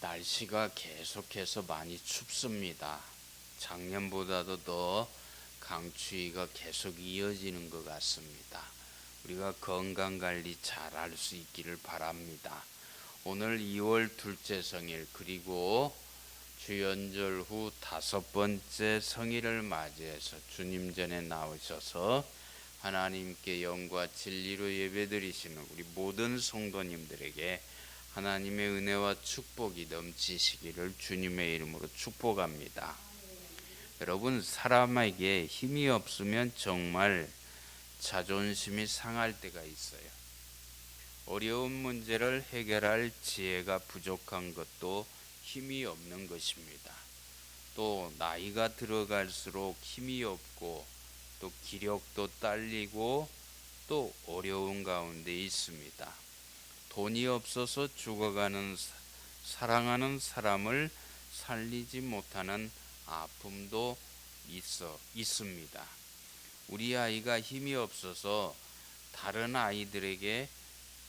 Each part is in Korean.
날씨가 계속해서 많이 춥습니다. 작년보다도 더 강추위가 계속 이어지는 것 같습니다. 우리가 건강관리 잘 할 수 있기를 바랍니다. 오늘 2월 둘째 성일 그리고 주연절 후 5번째 성일을 맞이해서 주님 전에 나오셔서 하나님께 영과 진리로 예배드리시는 우리 모든 성도님들에게 하나님의 은혜와 축복이 넘치시기를 주님의 이름으로 축복합니다. 여러분, 사람에게 힘이 없으면 정말 자존심이 상할 때가 있어요. 어려운 문제를 해결할 지혜가 부족한 것도 힘이 없는 것입니다. 또 나이가 들어갈수록 힘이 없고 또 기력도 딸리고 또 어려운 가운데 있습니다. 돈이 없어서 죽어가는 사랑하는 사람을 살리지 못하는 아픔도 있습니다. 우리 아이가 힘이 없어서 다른 아이들에게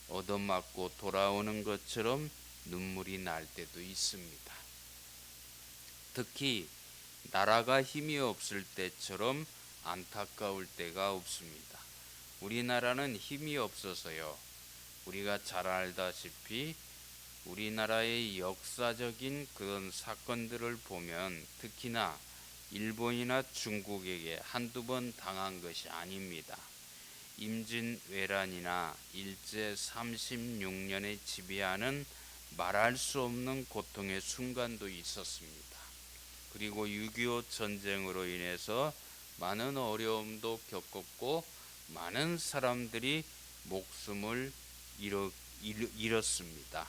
얻어맞고 돌아오는 것처럼 눈물이 날 때도 있습니다. 특히 나라가 힘이 없을 때처럼 안타까울 때가 없습니다. 우리나라는 힘이 없어서요. 우리가 잘 알다시피 우리나라의 역사적인 그런 사건들을 보면 특히나 일본이나 중국에게 한두 번 당한 것이 아닙니다. 임진왜란이나 일제 36년에 지배하는 말할 수 없는 고통의 순간도 있었습니다. 그리고 6.25 전쟁으로 인해서 많은 어려움도 겪었고 많은 사람들이 목숨을 잃었습니다.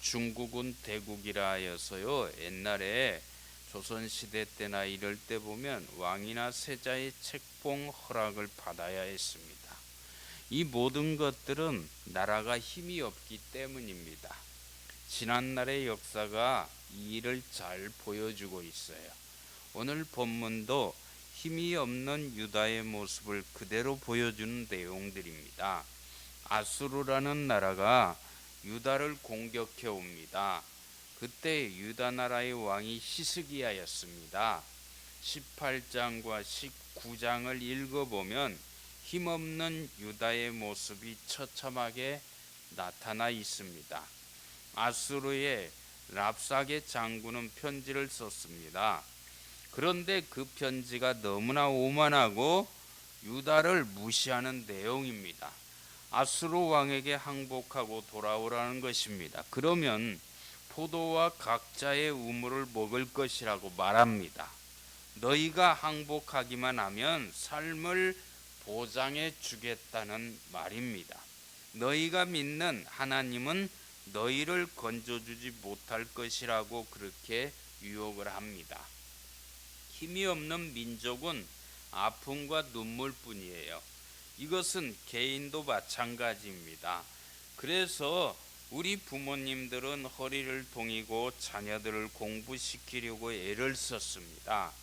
중국은 대국이라 하여서요, 옛날에 조선시대 때나 이럴 때 보면 왕이나 세자의 책봉 허락을 받아야 했습니다. 이 모든 것들은 나라가 힘이 없기 때문입니다. 지난날의 역사가 이 일을 잘 보여주고 있어요. 오늘 본문도 힘이 없는 유다의 모습을 그대로 보여주는 내용들입니다. 아수르라는 나라가 유다를 공격해 옵니다. 그때 유다 나라의 왕이 히스기야였습니다. 18장과 19장을 읽어보면 힘없는 유다의 모습이 처참하게 나타나 있습니다. 아수르의 랍사게 장군은 편지를 썼습니다. 그런데 그 편지가 너무나 오만하고 유다를 무시하는 내용입니다. 아수르 왕에게 항복하고 돌아오라는 것입니다. 그러면 포도와 각자의 우물을 먹을 것이라고 말합니다. 너희가 항복하기만 하면 삶을 보장해 주겠다는 말입니다. 너희가 믿는 하나님은 너희를 건져주지 못할 것이라고 그렇게 유혹을 합니다. 힘이 없는 민족은 아픔과 눈물뿐이에요. 이것은 개인도 마찬가지입니다. 그래서 우리 부모님들은 허리를 동이고 자녀들을 공부시키려고 애를 썼습니다.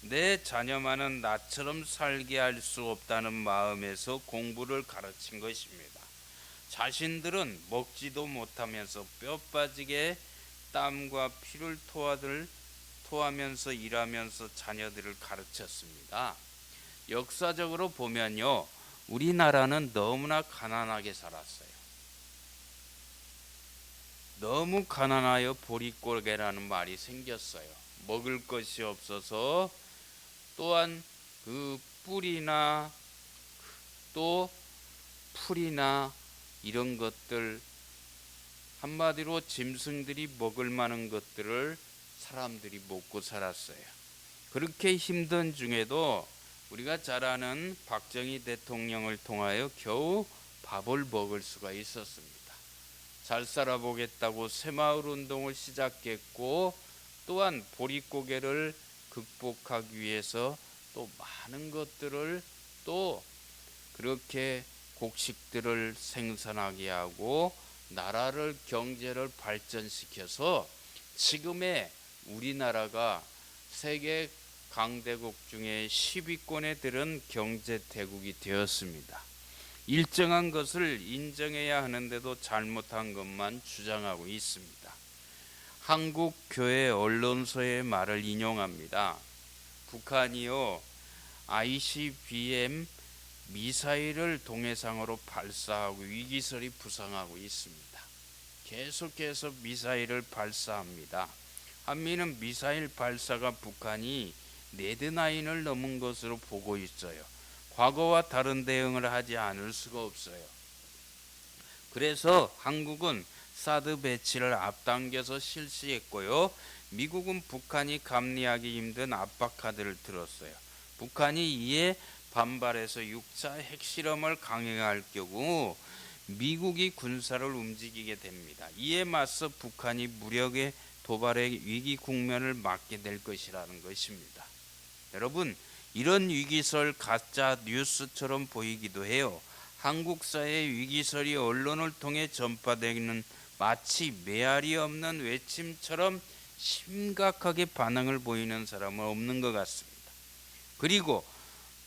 내 자녀만은 나처럼 살게 할 수 없다는 마음에서 공부를 가르친 것입니다. 자신들은 먹지도 못하면서 뼈 빠지게 땀과 피를 토하면서 일하면서 자녀들을 가르쳤습니다. 역사적으로 보면요, 우리나라는 너무나 가난하게 살았어요. 너무 가난하여 보릿고개라는 말이 생겼어요. 먹을 것이 없어서 또한 그 뿔이나 또 풀이나 이런 것들, 한마디로 짐승들이 먹을 만한 것들을 사람들이 먹고 살았어요. 그렇게 힘든 중에도 우리가 잘 아는 박정희 대통령을 통하여 겨우 밥을 먹을 수가 있었습니다. 잘 살아보겠다고 새마을 운동을 시작했고 또한 보릿고개를 극복하기 위해서 또 많은 것들을 또 그렇게 곡식들을 생산하게 하고 나라를 경제를 발전시켜서 지금의 우리나라가 세계 강대국 중에 10위권에 들은 경제대국이 되었습니다. 일정한 것을 인정해야 하는데도 잘못한 것만 주장하고 있습니다. 한국 교회 언론사의 말을 인용합니다. 북한이요 ICBM 미사일을 동해상으로 발사하고 위기설이 부상하고 있습니다. 계속해서 미사일을 발사합니다. 한미는 미사일 발사가 북한이 레드라인을 넘은 것으로 보고 있어요. 과거와 다른 대응을 하지 않을 수가 없어요. 그래서 한국은 사드 배치를 앞당겨서 실시했고요. 미국은 북한이 감내하기 힘든 압박 카드를 들었어요. 북한이 이에 반발해서 6차 핵실험을 강행할 경우 미국이 군사를 움직이게 됩니다. 이에 맞서 북한이 무력의 도발의 위기 국면을 맞게 될 것이라는 것입니다. 여러분, 이런 위기설 가짜 뉴스처럼 보이기도 해요. 한국사의 위기설이 언론을 통해 전파되는 마치 메아리 없는 외침처럼 심각하게 반응을 보이는 사람은 없는 것 같습니다. 그리고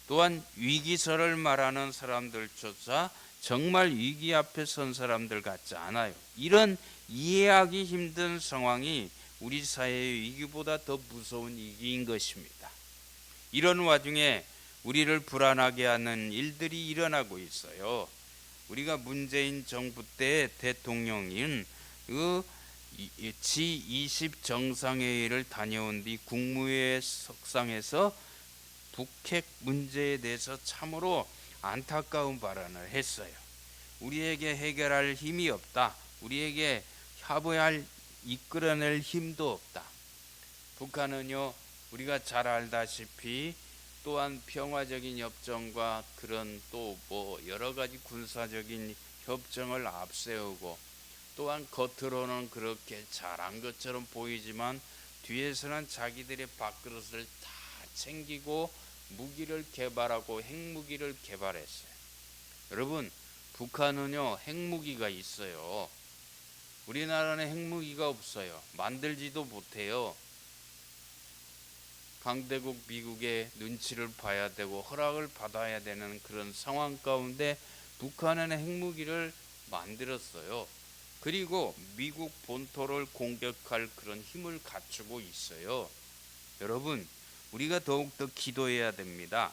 또한 위기설을 말하는 사람들조차 정말 위기 앞에 선 사람들 같지 않아요. 이런 이해하기 힘든 상황이 우리 사회의 위기보다 더 무서운 위기인 것입니다. 이런 와중에 우리를 불안하게 하는 일들이 일어나고 있어요. 우리가 문재인 정부 때 대통령인 G20 정상회의를 다녀온 뒤 국무회의 석상에서 북핵 문제에 대해서 참으로 안타까운 발언을 했어요. 우리에게 해결할 힘이 없다. 우리에게 협의할 이끌어낼 힘도 없다. 북한은요, 우리가 잘 알다시피 또한 평화적인 협정과 그런 또 여러 가지 군사적인 협정을 앞세우고 또한 겉으로는 그렇게 잘한 것처럼 보이지만 뒤에서는 자기들의 밥그릇을 다 챙기고 무기를 개발하고 핵무기를 개발했어요. 여러분, 북한은요 핵무기가 있어요. 우리나라는 핵무기가 없어요. 만들지도 못해요. 강대국 미국의 눈치를 봐야 되고 허락을 받아야 되는 그런 상황 가운데 북한은 핵무기를 만들었어요. 그리고 미국 본토를 공격할 그런 힘을 갖추고 있어요. 여러분, 우리가 더욱더 기도해야 됩니다.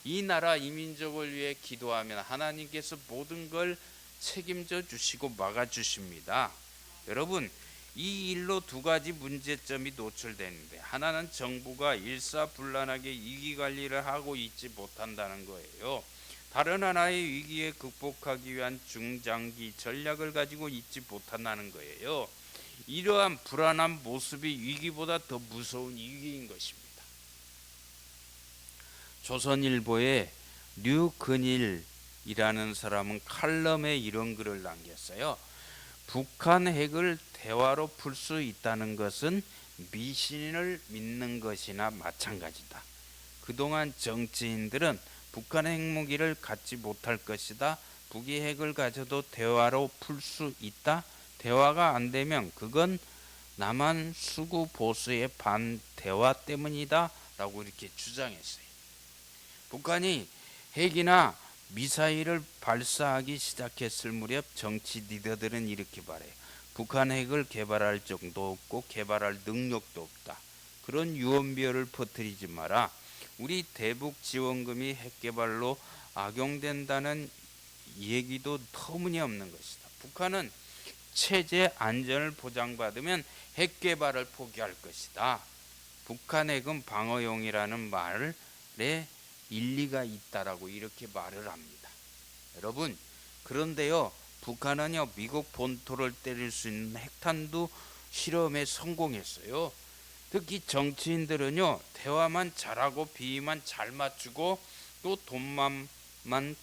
이 나라 이 민족을 위해 기도하면 하나님께서 모든 걸 책임져 주시고 막아 주십니다. 여러분, 이 일로 두 가지 문제점이 노출되는데, 하나는 정부가 일사불란하게 위기관리를 하고 있지 못한다는 거예요. 다른 하나의 위기에 극복하기 위한 중장기 전략을 가지고 있지 못한다는 거예요. 이러한 불안한 모습이 위기보다 더 무서운 위기인 것입니다. 조선일보의 류근일이라는 사람은 칼럼에 이런 글을 남겼어요. 북한 핵을 대화로 풀 수 있다는 것은 미신을 믿는 것이나 마찬가지다. 그동안 정치인들은 북한의 핵무기를 갖지 못할 것이다. 북이 핵을 가져도 대화로 풀 수 있다. 대화가 안 되면 그건 남한 수구 보수의 반대화 때문이다. 라고 이렇게 주장했어요. 북한이 핵이나 미사일을 발사하기 시작했을 무렵 정치 리더들은 이렇게 말해요. 북한 핵을 개발할 정도 없고 개발할 능력도 없다. 그런 유언비어를 퍼뜨리지 마라. 우리 대북 지원금이 핵 개발로 악용된다는 얘기도 터무니없는 것이다. 북한은 체제 안전을 보장받으면 핵 개발을 포기할 것이다. 북한 핵은 방어용이라는 말에 일리가 있다라고 이렇게 말을 합니다. 여러분, 그런데요, 북한은요 미국 본토를 때릴 수 있는 핵탄두 실험에 성공했어요. 특히 정치인들은요 대화만 잘하고 비위만 잘 맞추고 또 돈만만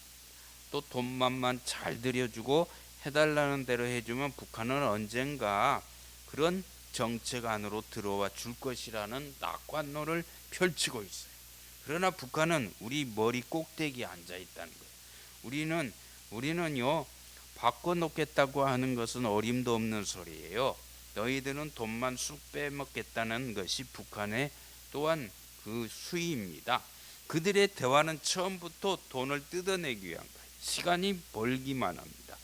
잘 들여주고 해달라는 대로 해주면 북한은 언젠가 그런 정책 안으로 들어와 줄 것이라는 낙관론을 펼치고 있어요. 그러나 북한은 우리 머리 꼭대기에 앉아 있다는 거예요. 우리는요 바꿔놓겠다고 하는 것은 어림도 없는 소리예요. 너희들은 돈만 쑥 빼먹겠다는 것이 북한의 또한 그 수위입니다. 그들의 대화는 처음부터 돈을 뜯어내기 위한 거예요. 시간이 벌기만 합니다.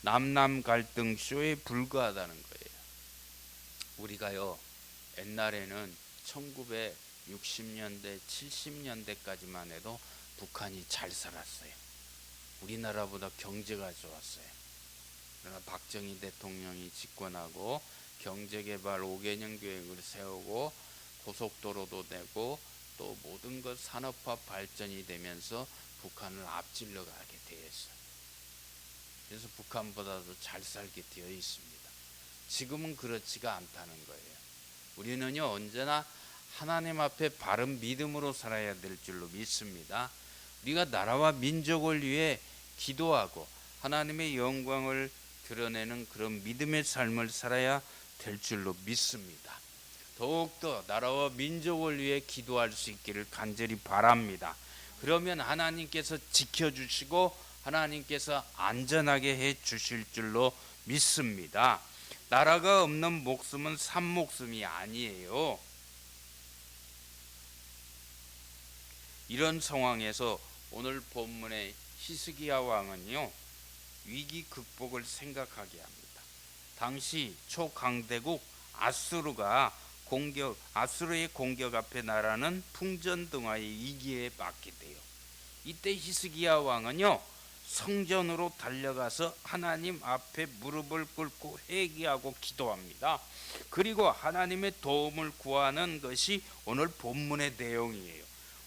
남남 갈등 쇼에 불과하다는 거예요. 우리가요, 옛날에는 1960년대, 70년대까지만 해도 북한이 잘 살았어요. 우리나라보다 경제가 좋았어요. 그러나 박정희 대통령이 집권하고 경제개발 5개년 계획을 세우고 고속도로도 되고 또 모든 것 산업화 발전이 되면서 북한을 앞질러 가게 되었어요. 그래서 북한보다도 잘 살게 되어 있습니다. 지금은 그렇지가 않다는 거예요. 우리는요, 언제나 하나님 앞에 바른 믿음으로 살아야 될 줄로 믿습니다. 우리가 나라와 민족을 위해 기도하고 하나님의 영광을 드러내는 그런 믿음의 삶을 살아야 될 줄로 믿습니다. 더욱더 나라와 민족을 위해 기도할 수 있기를 간절히 바랍니다. 그러면 하나님께서 지켜주시고 하나님께서 안전하게 해 주실 줄로 믿습니다. 나라가 없는 목숨은 산 목숨이 아니에요. 이런 상황에서 오늘 본문의 히스기야 왕은요, 위기 극복을 생각하게 합니다. 당시 초강대국 아수르의 공격 앞에 나라는 풍전등화의 위기에 맞게 돼요. 이때 히스기야 왕은요, 성전으로 달려가서 하나님 앞에 무릎을 꿇고 회개하고 기도합니다. 그리고 하나님의 도움을 구하는 것이 오늘 본문의 내용이에요.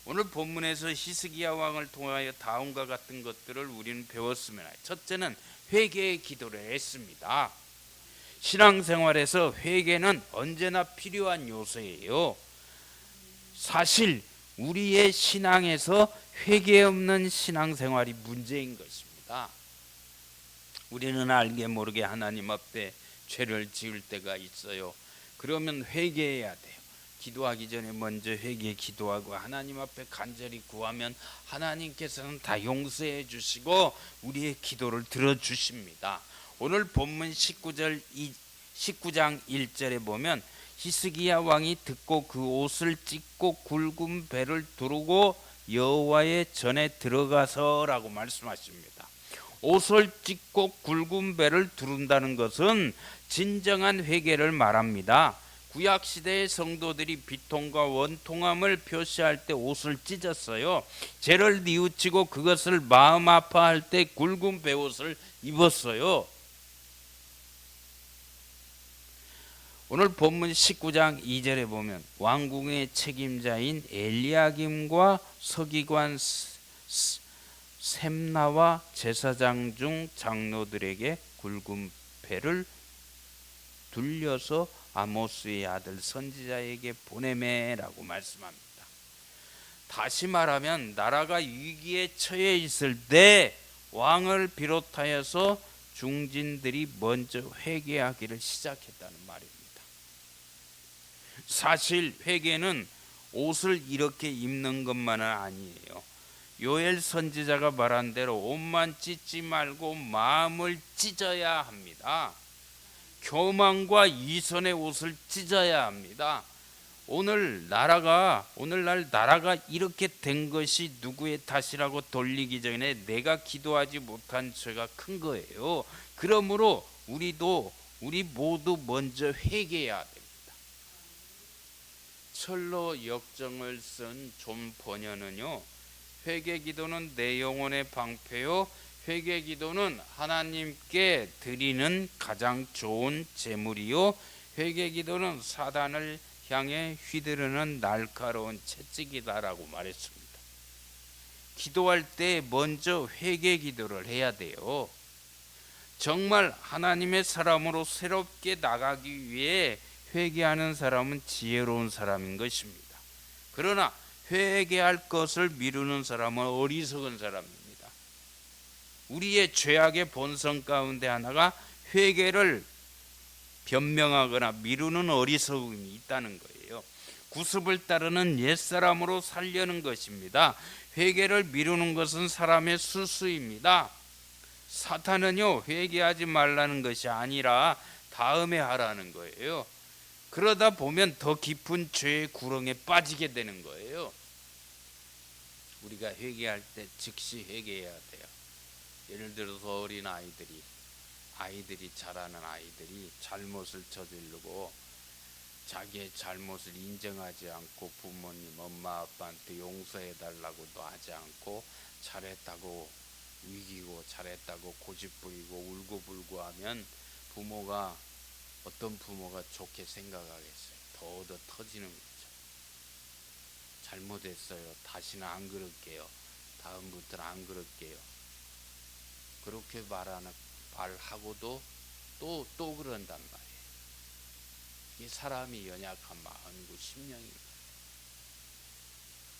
오늘 본문에서 히스기야 왕을 통하여 다음과 같은 것들을 우리는 배웠으면 해요. 첫째는 회개의 기도를 했습니다. 신앙생활에서 회개는 언제나 필요한 요소예요. 사실 우리의 신앙에서 회개 없는 신앙생활이 문제인 것입니다. 우리는 알게 모르게 하나님 앞에 죄를 지을 때가 있어요. 그러면 회개해야 돼요. 기도하기 전에 먼저 회개 기도하고 하나님 앞에 간절히 구하면 하나님께서는 다 용서해 주시고 우리의 기도를 들어주십니다. 오늘 본문 19장 1절에 보면 히스기야 왕이 듣고 그 옷을 찢고 굵은 배를 두르고 여호와의 전에 들어가서라고 말씀하십니다. 옷을 찢고 굵은 배를 두른다는 것은 진정한 회개를 말합니다. 구약시대의 성도들이 비통과 원통함을 표시할 때 옷을 찢었어요. 죄를 뉘우치고 그것을 마음 아파할 때 굵은 배옷을 입었어요. 오늘 본문 19장 2절에 보면 왕궁의 책임자인 엘리야김과 서기관 셈나와 제사장 중 장로들에게 굵은 배를 둘려서 아모스의 아들 선지자에게 보내매라고 말씀합니다. 다시 말하면 나라가 위기에 처해 있을 때 왕을 비롯하여서 중진들이 먼저 회개하기를 시작했다는 말입니다. 사실 회개는 옷을 이렇게 입는 것만은 아니에요. 요엘 선지자가 말한 대로 옷만 찢지 말고 마음을 찢어야 합니다. 교만과 이선의 옷을 찢어야 합니다. 오늘날 나라가 이렇게 된 것이 누구의 탓이라고 돌리기 전에 내가 기도하지 못한 죄가 큰 거예요. 그러므로 우리 모두 먼저 회개해야 됩니다. 철로 역정을 쓴 존 번연은요, 회개기도는 내 영혼의 방패요, 회개기도는 하나님께 드리는 가장 좋은 제물이요, 회개기도는 사단을 향해 휘두르는 날카로운 채찍이다라고 말했습니다. 기도할 때 먼저 회개기도를 해야 돼요. 정말 하나님의 사람으로 새롭게 나가기 위해 회개하는 사람은 지혜로운 사람인 것입니다. 그러나 회개할 것을 미루는 사람은 어리석은 사람입니다. 우리의 죄악의 본성 가운데 하나가 회개를 변명하거나 미루는 어리석음이 있다는 거예요. 구습을 따르는 옛사람으로 살려는 것입니다. 회개를 미루는 것은 사람의 수수입니다. 사탄은요, 회개하지 말라는 것이 아니라 다음에 하라는 거예요. 그러다 보면 더 깊은 죄의 구렁에 빠지게 되는 거예요. 우리가 회개할 때 즉시 회개해야 돼요. 예를 들어서 어린 아이들이 자라는 아이들이 잘못을 저지르고 자기의 잘못을 인정하지 않고 부모님, 엄마, 아빠한테 용서해 달라고도 하지 않고 잘했다고 위기고 잘했다고 고집 부리고 울고불고 하면 부모가 어떤 부모가 좋게 생각하겠어요? 더 얻어 터지는 거죠. 잘못했어요. 다시는 안 그럴게요. 다음부터는 안 그럴게요. 그렇게 말하고도 또 그런단 말이에요. 이 사람이 연약한 마음이고 심령입니다.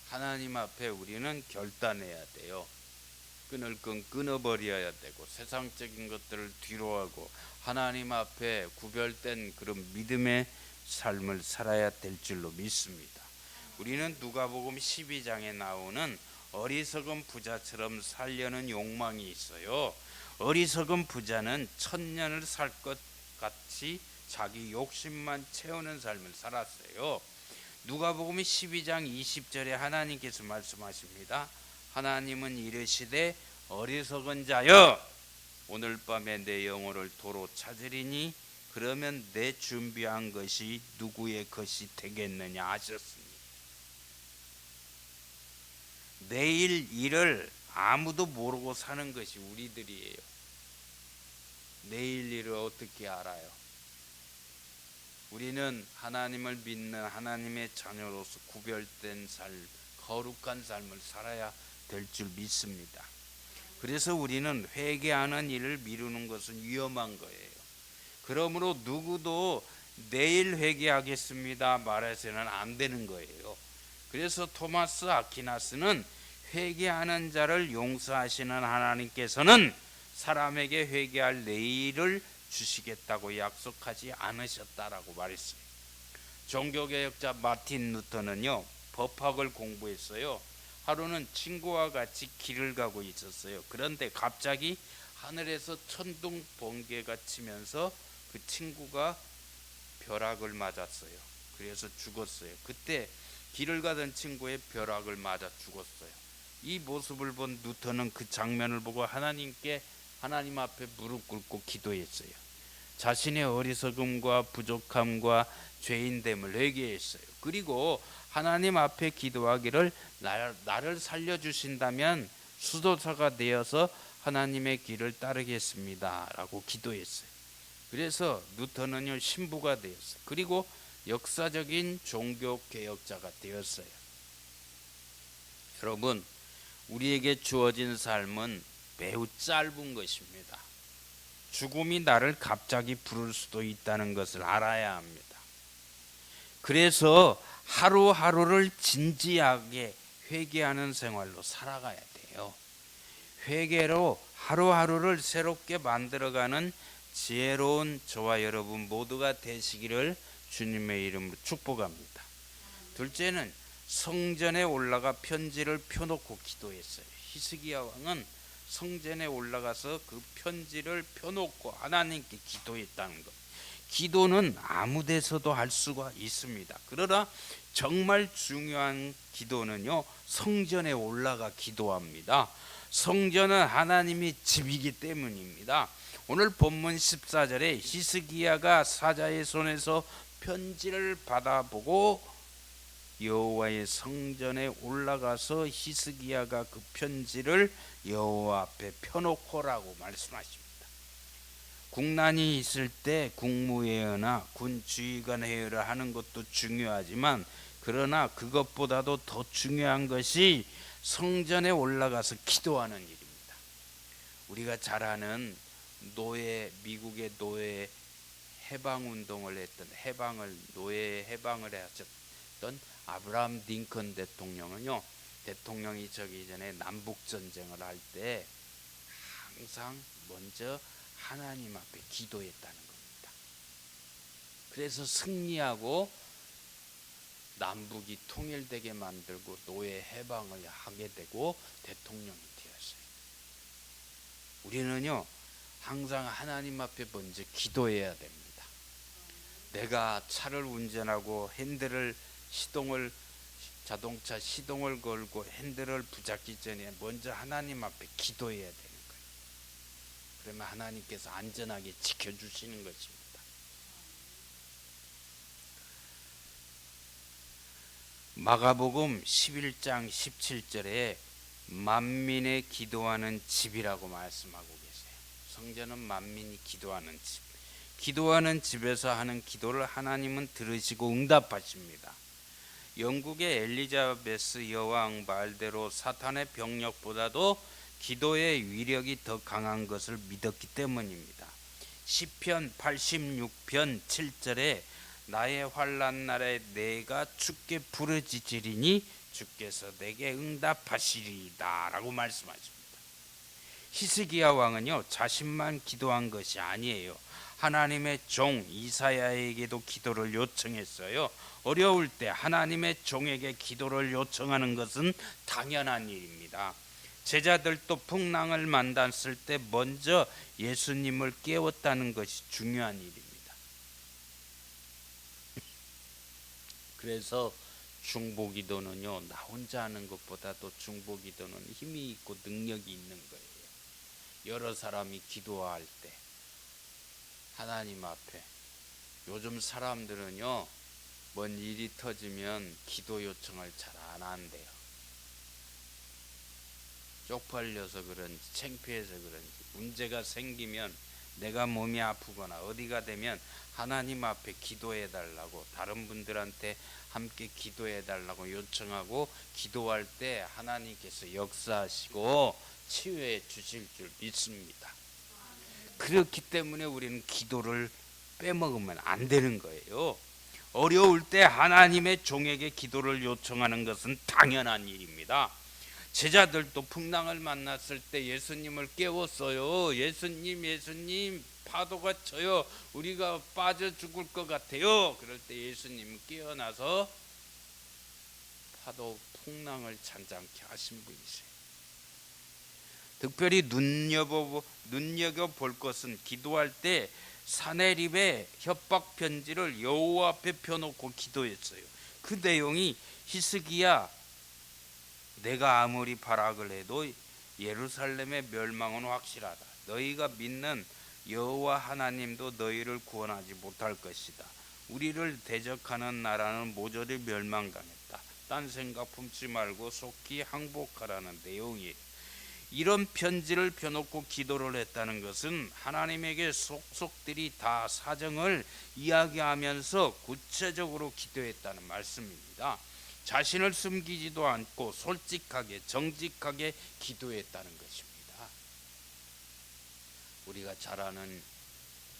하나님 앞에 우리는 결단해야 돼요. 끊을 건 끊어버려야 되고 세상적인 것들을 뒤로하고 하나님 앞에 구별된 그런 믿음의 삶을 살아야 될 줄로 믿습니다. 우리는 누가복음 12장에 나오는 어리석은 부자처럼 살려는 욕망이 있어요. 어리석은 부자는 천년을 살 것 같이 자기 욕심만 채우는 삶을 살았어요. 누가복음 12장 20절에 하나님께서 말씀하십니다. 하나님은 이르시되 어리석은 자여 오늘 밤에 내 영혼을 도로 찾으리니 그러면 내 준비한 것이 누구의 것이 되겠느냐 하셨습니다. 내일 일을 아무도 모르고 사는 것이 우리들이에요. 내일 일을 어떻게 알아요? 우리는 하나님을 믿는 하나님의 자녀로서 구별된 삶, 거룩한 삶을 살아야 될 줄 믿습니다. 그래서 우리는 회개하는 일을 미루는 것은 위험한 거예요. 그러므로 누구도 내일 회개하겠습니다 말해서는 안 되는 거예요. 그래서 토마스 아퀴나스는 회개하는 자를 용서하시는 하나님께서는 사람에게 회개할 내일을 주시겠다고 약속하지 않으셨다라고 말했어요. 종교개혁자 마틴 루터는요, 법학을 공부했어요. 하루는 친구와 같이 길을 가고 있었어요. 그런데 갑자기 하늘에서 천둥 번개가 치면서 그 친구가 벼락을 맞았어요. 그래서 죽었어요. 그때 길을 가던 친구의 벼락을 맞아 죽었어요. 이 모습을 본 루터는 그 장면을 보고 하나님 앞에 무릎 꿇고 기도했어요. 자신의 어리석음과 부족함과 죄인됨을 회개했어요. 그리고 하나님 앞에 기도하기를 나를 살려주신다면 수도사가 되어서 하나님의 길을 따르겠습니다 라고 기도했어요. 그래서 루터는요 신부가 되었어요. 그리고 역사적인 종교개혁자가 되었어요. 여러분, 우리에게 주어진 삶은 매우 짧은 것입니다. 죽음이 나를 갑자기 부를 수도 있다는 것을 알아야 합니다. 그래서 하루하루를 진지하게 회개하는 생활로 살아가야 돼요. 회개로 하루하루를 새롭게 만들어가는 지혜로운 저와 여러분 모두가 되시기를 주님의 이름으로 축복합니다. 둘째는 성전에 올라가 편지를 펴놓고 기도했어요. 히스기야 왕은 성전에 올라가서 그 편지를 펴놓고 하나님께 기도했다는 것. 기도는 아무 데서도 할 수가 있습니다. 그러나 정말 중요한 기도는요, 성전에 올라가 기도합니다. 성전은 하나님의 집이기 때문입니다. 오늘 본문 14절에 히스기야가 사자의 손에서 편지를 받아보고 여호와의 성전에 올라가서 히스기야가 그 편지를 여호와 앞에 펴놓고라고 말씀하십니다. 국난이 있을 때 국무회의나 군주의관 회의를 하는 것도 중요하지만 그러나 그것보다도 더 중요한 것이 성전에 올라가서 기도하는 일입니다. 우리가 잘 아는 미국의 노예 해방운동을 했던 노예 해방을 하셨던 아브라함 링컨 대통령은요, 대통령이 저기 전에 남북전쟁을 할 때 항상 먼저 하나님 앞에 기도했다는 겁니다. 그래서 승리하고 남북이 통일되게 만들고 노예 해방을 하게 되고 대통령이 되었어요. 우리는요 항상 하나님 앞에 먼저 기도해야 됩니다. 내가 차를 운전하고 자동차 시동을 걸고 핸들을 붙잡기 전에 먼저 하나님 앞에 기도해야 되는 거예요. 그러면 하나님께서 안전하게 지켜주시는 것입니다. 마가복음 11장 17절에 만민의 기도하는 집이라고 말씀하고 계세요. 성전은 만민이 기도하는 집. 기도하는 집에서 하는 기도를 하나님은 들으시고 응답하십니다. 영국의 엘리자베스 여왕 말대로 사탄의 병력보다도 기도의 위력이 더 강한 것을 믿었기 때문입니다. 시편 86편 7절에 나의 환난 날에 내가 주께 부르짖으리니 주께서 내게 응답하시리이다 라고 말씀하십니다. 히스기야 왕은요, 자신만 기도한 것이 아니에요. 하나님의 종 이사야에게도 기도를 요청했어요. 어려울 때 하나님의 종에게 기도를 요청하는 것은 당연한 일입니다. 제자들도 풍랑을 만났을 때 먼저 예수님을 깨웠다는 것이 중요한 일입니다. 그래서 중보기도는요, 나 혼자 하는 것보다도 중보기도는 힘이 있고 능력이 있는 거예요. 여러 사람이 기도할 때 하나님 앞에, 요즘 사람들은요, 뭔 일이 터지면 기도 요청을 잘 안 한대요. 쪽팔려서 그런지 창피해서 그런지 문제가 생기면, 내가 몸이 아프거나 어디가 되면 하나님 앞에 기도해 달라고, 다른 분들한테 함께 기도해 달라고 요청하고, 기도할 때 하나님께서 역사하시고 치유해 주실 줄 믿습니다. 그렇기 때문에 우리는 기도를 빼먹으면 안 되는 거예요. 어려울 때 하나님의 종에게 기도를 요청하는 것은 당연한 일입니다. 제자들도 풍랑을 만났을 때 예수님을 깨웠어요. 예수님, 파도가 쳐요. 우리가 빠져 죽을 것 같아요. 그럴 때 예수님은 깨어나서 파도 풍랑을 잔잔케 하신 분이세요. 특별히 눈여겨볼 것은, 기도할 때 사내립의 협박 편지를 여호와 앞에 펴놓고 기도했어요. 그 내용이, 히스기야, 내가 아무리 발악을 해도 예루살렘의 멸망은 확실하다. 너희가 믿는 여호와 하나님도 너희를 구원하지 못할 것이다. 우리를 대적하는 나라는 모조리 멸망당했다. 딴 생각 품지 말고 속히 항복하라는 내용이에요. 이런 편지를 펴놓고 기도를 했다는 것은 하나님에게 속속들이 다 사정을 이야기하면서 구체적으로 기도했다는 말씀입니다. 자신을 숨기지도 않고 솔직하게 정직하게 기도했다는 것입니다. 우리가 잘 아는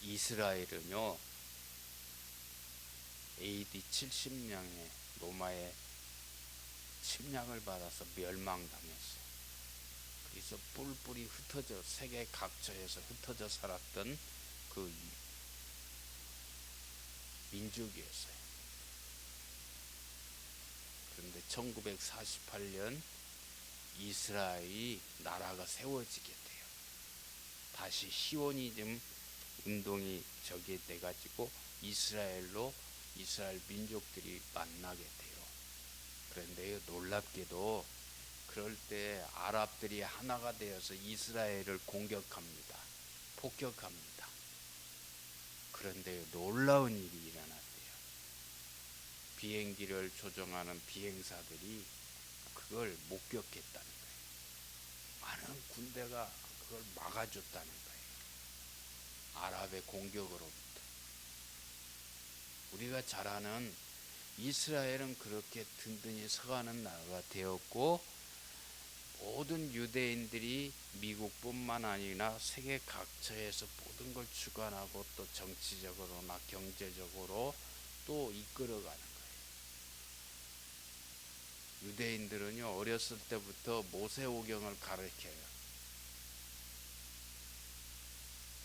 이스라엘은요, AD 70년에 로마의 침략을 받아서 멸망당했어요. 그래서 뿔뿔이 흩어져 세계 각처에서 흩어져 살았던 그 민족이었어요. 그런데 1948년 이스라엘이 나라가 세워지게 돼요. 다시 시오니즘 운동이 저게 돼가지고 이스라엘로 이스라엘 민족들이 만나게 돼요. 그런데 놀랍게도 그럴 때 아랍들이 하나가 되어서 이스라엘을 공격합니다. 폭격합니다. 그런데 놀라운 일이 일어났대요. 비행기를 조종하는 비행사들이 그걸 목격했다는 거예요. 많은 군대가 그걸 막아줬다는 거예요. 아랍의 공격으로부터. 우리가 잘 아는 이스라엘은 그렇게 든든히 서가는 나라가 되었고, 모든 유대인들이 미국뿐만 아니라 세계 각처에서 모든 걸 주관하고 또 정치적으로나 경제적으로 또 이끌어가는 거예요. 유대인들은요, 어렸을 때부터 모세오경을 가르쳐요.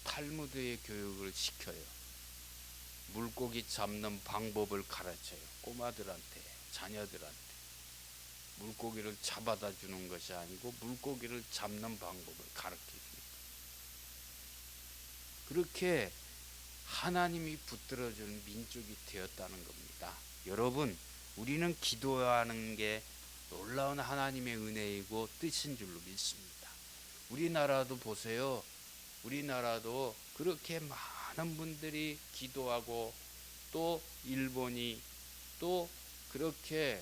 탈무드의 교육을 시켜요. 물고기 잡는 방법을 가르쳐요. 꼬마들한테, 자녀들한테. 물고기를 잡아다 주는 것이 아니고 물고기를 잡는 방법을 가르쳐줍니다. 그렇게 하나님이 붙들어주는 민족이 되었다는 겁니다. 여러분, 우리는 기도하는 게 놀라운 하나님의 은혜이고 뜻인 줄로 믿습니다. 우리나라도 보세요. 우리나라도 그렇게 많은 분들이 기도하고, 또 일본이 또 그렇게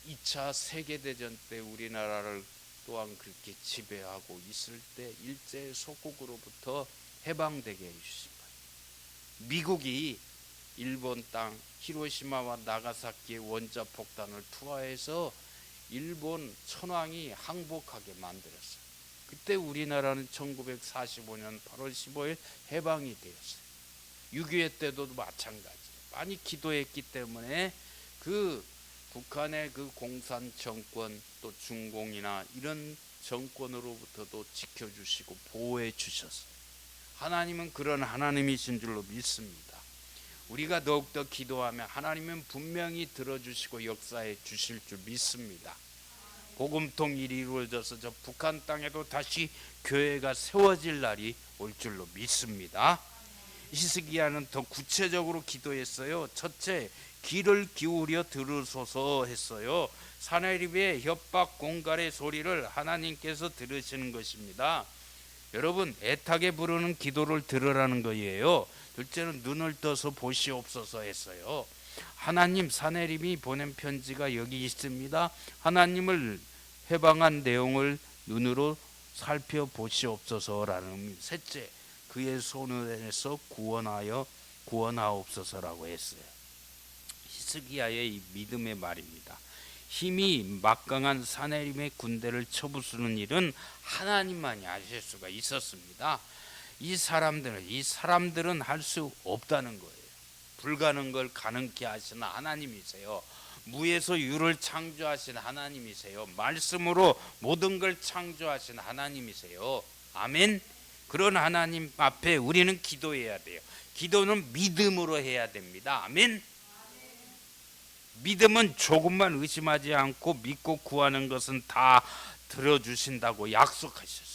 2차 세계대전 때 우리나라를 또한 그렇게 지배하고 있을 때 일제 속국으로부터 해방되게 해주신 거예요. 미국이 일본 땅 히로시마와 나가사키의 원자폭탄을 투하해서 일본 천황이 항복하게 만들었어요. 그때 우리나라는 1945년 8월 15일 해방이 되었어요. 6.25 때도 마찬가지. 많이 기도했기 때문에 그 북한의 그 공산 정권 또 중공이나 이런 정권으로부터도 지켜주시고 보호해 주셨어요. 하나님은 그런 하나님이신 줄로 믿습니다. 우리가 더욱더 기도하면 하나님은 분명히 들어주시고 역사해 주실 줄 믿습니다. 복음 통일이 이루어져서 저 북한 땅에도 다시 교회가 세워질 날이 올 줄로 믿습니다. 히스기야는 더 구체적으로 기도했어요. 첫째, 귀를 기울여 들으소서 했어요. 사내립의 협박 공갈의 소리를 하나님께서 들으시는 것입니다. 여러분, 애타게 부르는 기도를 들으라는 거예요. 둘째는 눈을 떠서 보시옵소서 했어요. 하나님, 사내립이 보낸 편지가 여기 있습니다. 하나님을 해방한 내용을 눈으로 살펴보시옵소서라는 의미. 셋째, 그의 손에서 구원하옵소서라고 했어요. 히스기야의 이 믿음의 말입니다. 힘이 막강한 사내림의 군대를 쳐부수는 일은 하나님만이 하실 수가 있었습니다. 이 사람들은 할 수 없다는 거예요. 불가능한 걸 가능케 하시는 하나님이세요. 무에서 유를 창조하신 하나님이세요. 말씀으로 모든 걸 창조하신 하나님이세요. 아멘. 그런 하나님 앞에 우리는 기도해야 돼요. 기도는 믿음으로 해야 됩니다. 아멘. 믿음은 조금만 의심하지 않고 믿고 구하는 것은 다 들어주신다고 약속하셨어요.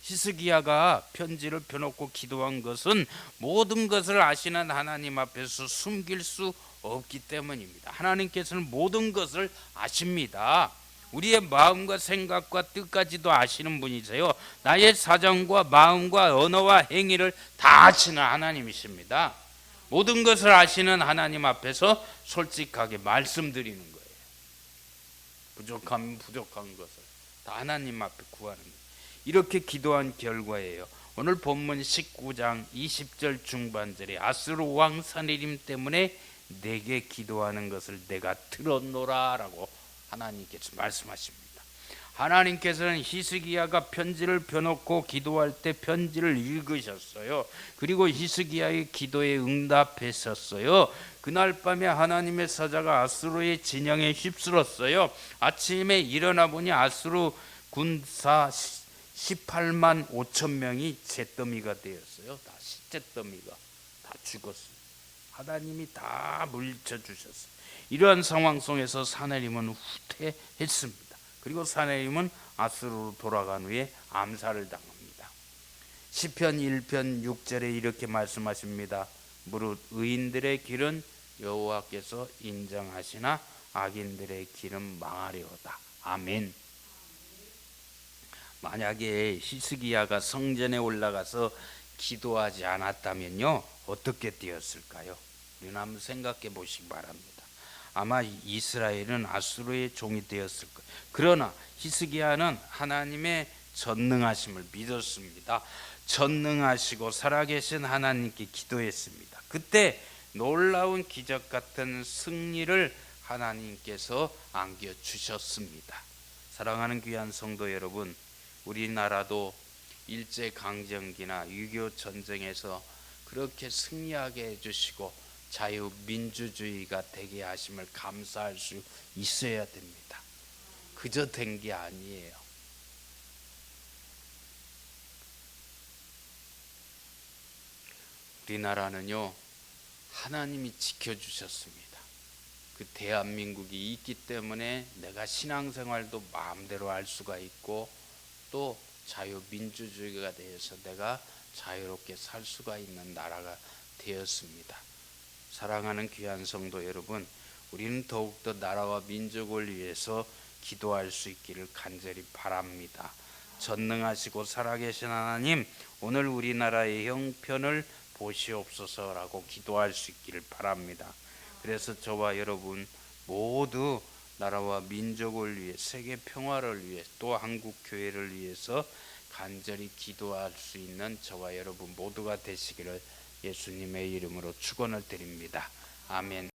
히스기야가 편지를 펴놓고 기도한 것은 모든 것을 아시는 하나님 앞에서 숨길 수 없기 때문입니다. 하나님께서는 모든 것을 아십니다. 우리의 마음과 생각과 뜻까지도 아시는 분이세요. 나의 사정과 마음과 언어와 행위를 다 아시는 하나님이십니다. 모든 것을 아시는 하나님 앞에서 솔직하게 말씀드리는 거예요. 부족한 것을 다 하나님 앞에 구하는 거예요. 이렇게 기도한 결과예요. 오늘 본문 19장 20절 중반절에 아수르 왕 사내림 때문에 내게 기도하는 것을 내가 들었노라 라고 하나님께서 말씀하십니다. 하나님께서는 히스기야가 편지를 펴놓고 기도할 때 편지를 읽으셨어요. 그리고 히스기야의 기도에 응답했었어요. 그날 밤에 하나님의 사자가 아수르의 진영에 휩쓸었어요. 아침에 일어나 보니 아수르 군사 18만 5천 명이 잿더미가 되었어요. 다 시체더미가 다 죽었어요. 하나님이 다 물리쳐 주셨어요. 이러한 상황 속에서 사내림은 후퇴했습니다. 그리고 사내림은 아수르로 돌아간 후에 암살을 당합니다. 시편 1편 6절에 이렇게 말씀하십니다. 무릇 의인들의 길은 여호와께서 인정하시나 악인들의 길은 망하려다. 아멘. 만약에 히스기야가 성전에 올라가서 기도하지 않았다면요, 어떻게 되었을까요? 우리는 한번 생각해 보시기 바랍니다. 아마 이스라엘은 아수르의 종이 되었을 거예요. 그러나 히스기야는 하나님의 전능하심을 믿었습니다. 전능하시고 살아계신 하나님께 기도했습니다. 그때 놀라운 기적 같은 승리를 하나님께서 안겨주셨습니다. 사랑하는 귀한 성도 여러분, 우리나라도 일제강점기나 6.25 전쟁에서 그렇게 승리하게 해주시고 자유민주주의가 되게 하심을 감사할 수 있어야 됩니다. 그저 된 게 아니에요. 우리나라는요, 하나님이 지켜주셨습니다. 그 대한민국이 있기 때문에 내가 신앙생활도 마음대로 할 수가 있고 또 자유민주주의가 되어서 내가 자유롭게 살 수가 있는 나라가 되었습니다. 사랑하는 귀한 성도 여러분, 우리는 더욱더 나라와 민족을 위해서 기도할 수 있기를 간절히 바랍니다. 전능하시고 살아계신 하나님, 오늘 우리나라의 형편을 보시옵소서라고 기도할 수 있기를 바랍니다. 그래서 저와 여러분 모두 나라와 민족을 위해, 세계 평화를 위해, 또 한국 교회를 위해서 간절히 기도할 수 있는 저와 여러분 모두가 되시기를 예수님의 이름으로 축원을 드립니다. 아멘.